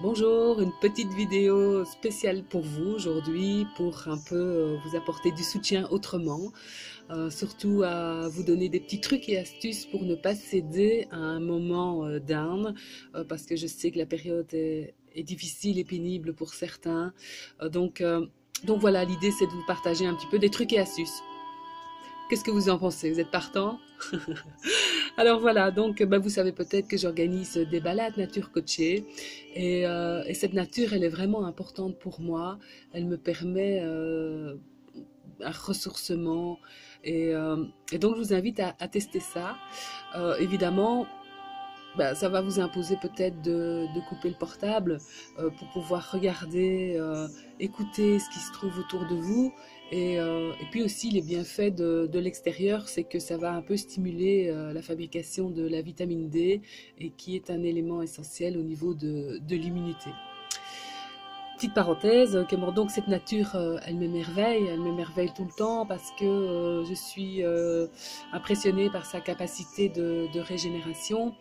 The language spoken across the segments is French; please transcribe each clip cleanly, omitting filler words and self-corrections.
Bonjour, une petite vidéo spéciale pour vous aujourd'hui pour un peu vous apporter du soutien autrement, surtout à vous donner des petits trucs et astuces pour ne pas céder à un moment down, parce que je sais que la période est difficile et pénible pour certains. Donc voilà, l'idée c'est de vous partager un petit peu des trucs et astuces. Qu'est-ce que vous en pensez? Vous êtes partant? Alors voilà, donc vous savez peut-être que j'organise des balades nature coachées et cette nature, elle est vraiment importante pour moi. Elle me permet un ressourcement et donc je vous invite à tester ça. Évidemment, ça va vous imposer peut-être de couper le portable pour pouvoir regarder, écouter ce qui se trouve autour de vous. Et puis aussi les bienfaits de l'extérieur, c'est que ça va un peu stimuler la fabrication de la vitamine D et qui est un élément essentiel au niveau de l'immunité. Petite parenthèse, donc cette nature, elle m'émerveille tout le temps parce que je suis impressionnée par sa capacité de régénération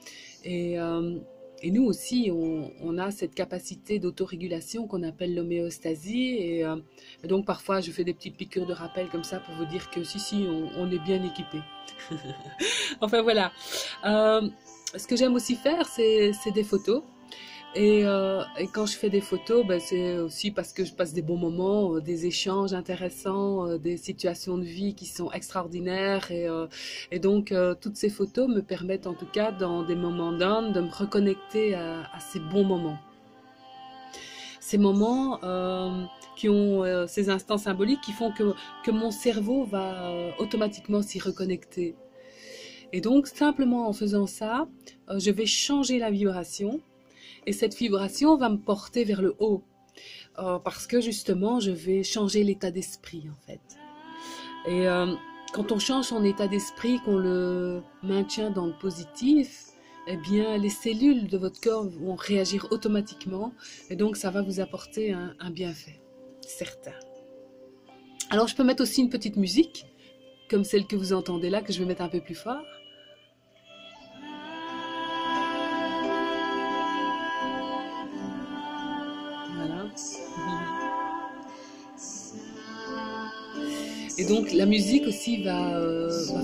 et, euh, et nous aussi, on a cette capacité d'autorégulation qu'on appelle l'homéostasie et donc parfois je fais des petites piqûres de rappel comme ça pour vous dire que si, on est bien équipé. Enfin voilà, ce que j'aime aussi faire, c'est des photos. Et quand je fais des photos, c'est aussi parce que je passe des bons moments, des échanges intéressants, des situations de vie qui sont extraordinaires. Et donc, toutes ces photos me permettent, en tout cas, dans des moments down, de me reconnecter à ces bons moments. Ces moments qui ont ces instants symboliques qui font que mon cerveau va automatiquement s'y reconnecter. Et donc, simplement en faisant ça, je vais changer la vibration. Et cette vibration va me porter vers le haut. Parce que justement, je vais changer l'état d'esprit en fait. Et quand on change son état d'esprit, qu'on le maintient dans le positif, eh bien les cellules de votre corps vont réagir automatiquement. Et donc ça va vous apporter un bienfait, certain. Alors je peux mettre aussi une petite musique, comme celle que vous entendez là, que je vais mettre un peu plus fort. Et donc la musique aussi va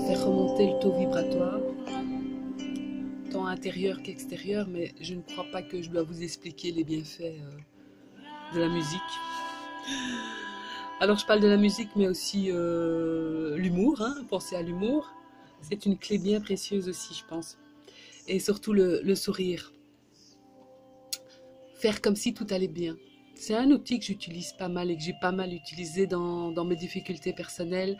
faire remonter le taux vibratoire, tant intérieur qu'extérieur, mais je ne crois pas que je dois vous expliquer les bienfaits de la musique. Alors je parle de la musique, mais aussi l'humour, pensez à l'humour. C'est une clé bien précieuse aussi, je pense. Et surtout le sourire. Faire comme si tout allait bien. C'est un outil que j'utilise pas mal et que j'ai pas mal utilisé dans mes difficultés personnelles.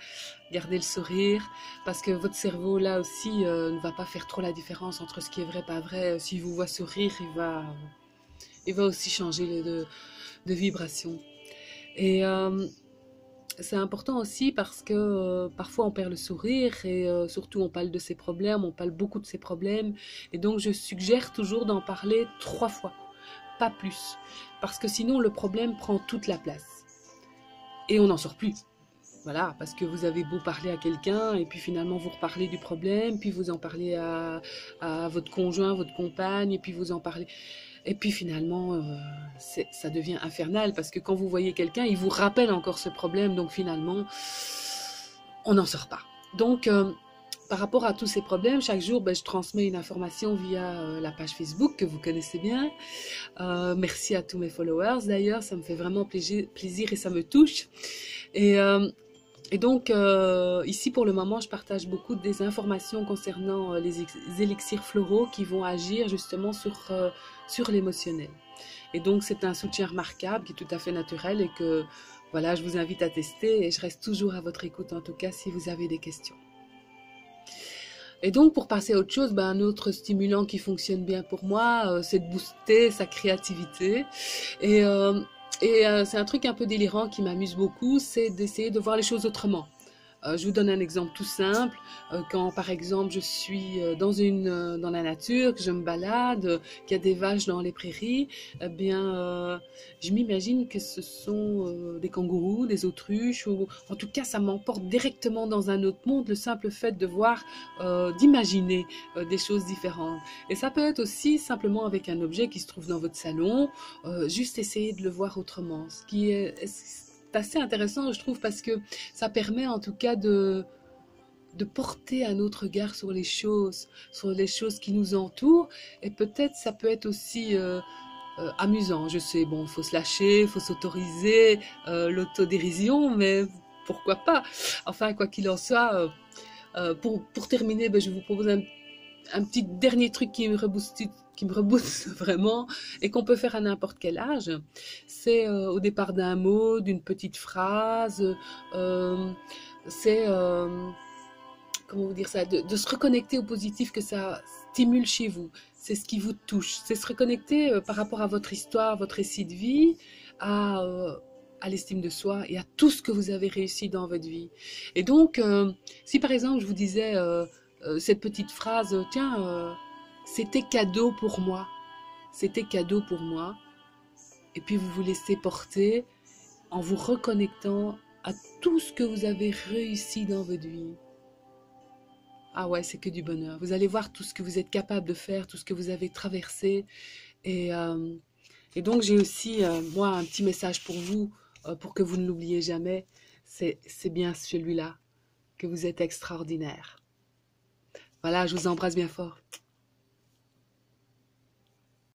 Garder le sourire, parce que votre cerveau, là aussi, ne va pas faire trop la différence entre ce qui est vrai et pas vrai. S'il vous voit sourire, il va aussi changer de vibration. Et c'est important aussi parce que parfois on perd le sourire et surtout on parle de ses problèmes, on parle beaucoup de ses problèmes. Et donc je suggère toujours d'en parler 3 fois. Pas plus, parce que sinon le problème prend toute la place et on n'en sort plus. Voilà, parce que vous avez beau parler à quelqu'un et puis finalement vous reparlez du problème, puis vous en parlez à votre conjoint, votre compagne, et puis vous en parlez. Et puis finalement, ça devient infernal parce que quand vous voyez quelqu'un, il vous rappelle encore ce problème, donc finalement, on n'en sort pas. Donc, par rapport à tous ces problèmes, chaque jour, je transmets une information via la page Facebook que vous connaissez bien. Merci à tous mes followers d'ailleurs, ça me fait vraiment plaisir et ça me touche. Et donc, ici pour le moment, je partage beaucoup des informations concernant les élixirs floraux qui vont agir justement sur l'émotionnel. Et donc, c'est un soutien remarquable qui est tout à fait naturel et que voilà, je vous invite à tester et je reste toujours à votre écoute en tout cas si vous avez des questions. Et donc, pour passer à autre chose, un autre stimulant qui fonctionne bien pour moi, c'est de booster sa créativité. Et c'est un truc un peu délirant qui m'amuse beaucoup, c'est d'essayer de voir les choses autrement. Je vous donne un exemple tout simple. Quand par exemple je suis dans la nature, que je me balade, qu'il y a des vaches dans les prairies, eh bien je m'imagine que ce sont des kangourous, des autruches, ou en tout cas ça m'emporte directement dans un autre monde, le simple fait de voir, d'imaginer des choses différentes. Et ça peut être aussi simplement avec un objet qui se trouve dans votre salon, juste essayer de le voir autrement, ce qui est assez intéressant, je trouve, parce que ça permet en tout cas de porter un autre regard sur les choses qui nous entourent. Et peut-être ça peut être aussi amusant. Je sais, bon, il faut se lâcher, il faut s'autoriser l'autodérision, mais pourquoi pas? Enfin, quoi qu'il en soit, pour terminer, ben, je vous propose un petit dernier truc qui me rebooste vraiment et qu'on peut faire à n'importe quel âge. C'est au départ d'un mot, d'une petite phrase, c'est, comment vous dire ça, de se reconnecter au positif que ça stimule chez vous. C'est ce qui vous touche. C'est se reconnecter par rapport à votre histoire, votre récit de vie, à l'estime de soi et à tout ce que vous avez réussi dans votre vie. Et donc, si par exemple je vous disais cette petite phrase, tiens, c'était cadeau pour moi, c'était cadeau pour moi, et puis vous vous laissez porter en vous reconnectant à tout ce que vous avez réussi dans votre vie. Ah ouais, c'est que du bonheur. Vous allez voir tout ce que vous êtes capable de faire, tout ce que vous avez traversé. Et, euh, et donc j'ai aussi, moi, un petit message pour vous, pour que vous ne l'oubliez jamais. C'est bien celui-là, que vous êtes extraordinaire. Voilà, je vous embrasse bien fort.